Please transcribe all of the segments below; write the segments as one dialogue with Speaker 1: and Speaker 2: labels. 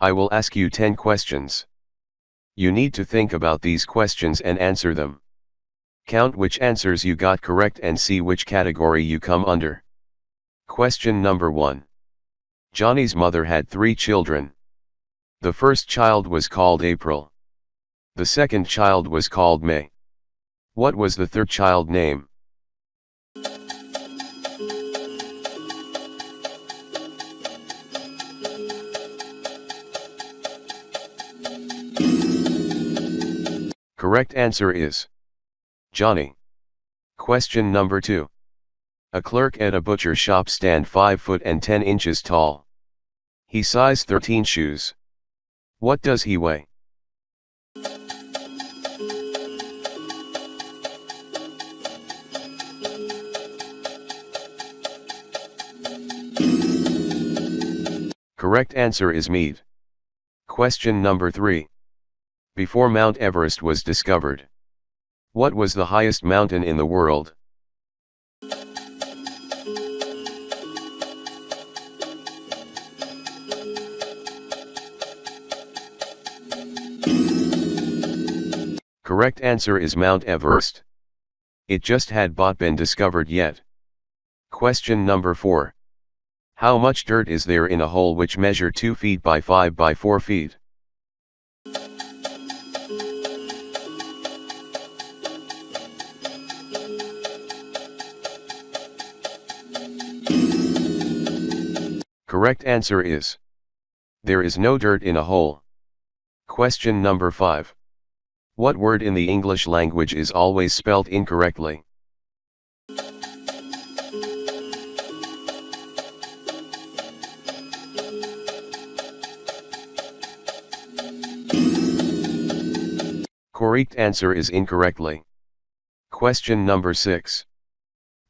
Speaker 1: I will ask you 10 questions. You need to think about these questions and answer them. Count which answers you got correct and see which category you come under. Question number 1. Johnny's mother had 3 children. The first child was called April. The second child was called May. What was the third child name? Correct answer is Johnny. Question number 2. A clerk at a butcher shop stand 5 foot and 10 inches tall. He size 13 shoes. What does he weigh? Correct answer is meat. Question number 3. Before Mount Everest was discovered, what was the highest mountain in the world? Correct answer is Mount Everest. It just had not been discovered yet. Question number 4. How much dirt is there in a hole which measure 2 feet by 5 by 4 feet? Correct answer is there is no dirt in a hole. Question number 5. What word in the English language is always spelt incorrectly? Correct answer is incorrectly. Question number 6.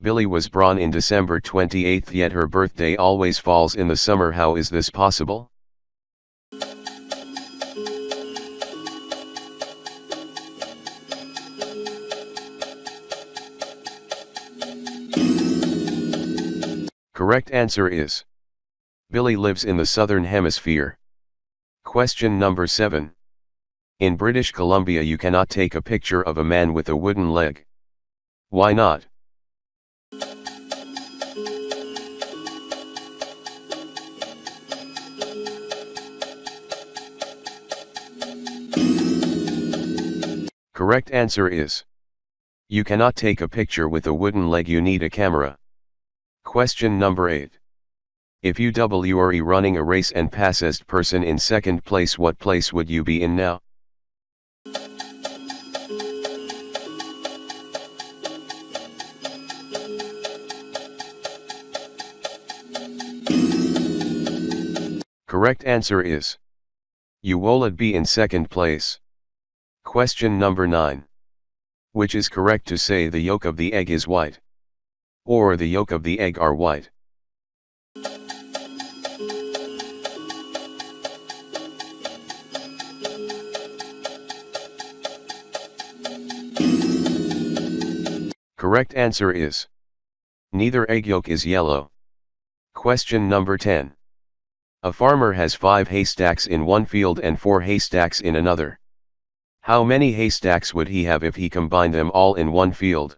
Speaker 1: Billy was born in December 28th, yet her birthday always falls in the summer. How is this possible? Correct answer is Billy lives in the southern hemisphere. Question number 7. In British Columbia you cannot take a picture of a man with a wooden leg. Why not? Correct answer is you cannot take a picture with a wooden leg, you need a camera. Question number 8. If you were running a race and passed person in second place, what place would you be in now? Correct answer is you would be in second place. Question number 9. Which is correct to say the yolk of the egg is white, or the yolk of the egg are white? Correct answer is neither egg yolk is yellow. Question number 10. A farmer has 5 haystacks in one field and 4 haystacks in another. How many haystacks would he have if he combined them all in one field?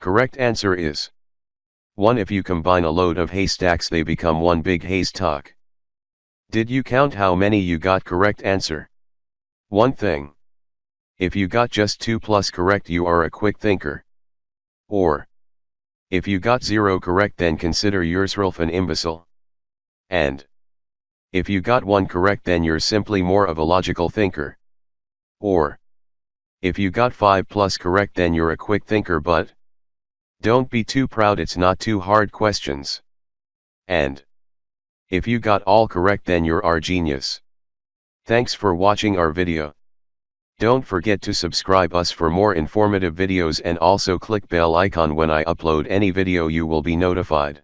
Speaker 1: Correct answer is 1. If you combine a load of haystacks they become one big haystack. Did you count how many you got correct answer? One thing. If you got just 2 plus correct you are a quick thinker. Or, if you got 0 correct then consider yourself an imbecile. And, if you got 1 correct then you're simply more of a logical thinker. Or, if you got 5 plus correct then you're a quick thinker, but don't be too proud, it's not too hard questions. And, if you got all correct then you're our genius. Thanks for watching our video. Don't forget to subscribe us for more informative videos and also click bell icon when I upload any video, you will be notified.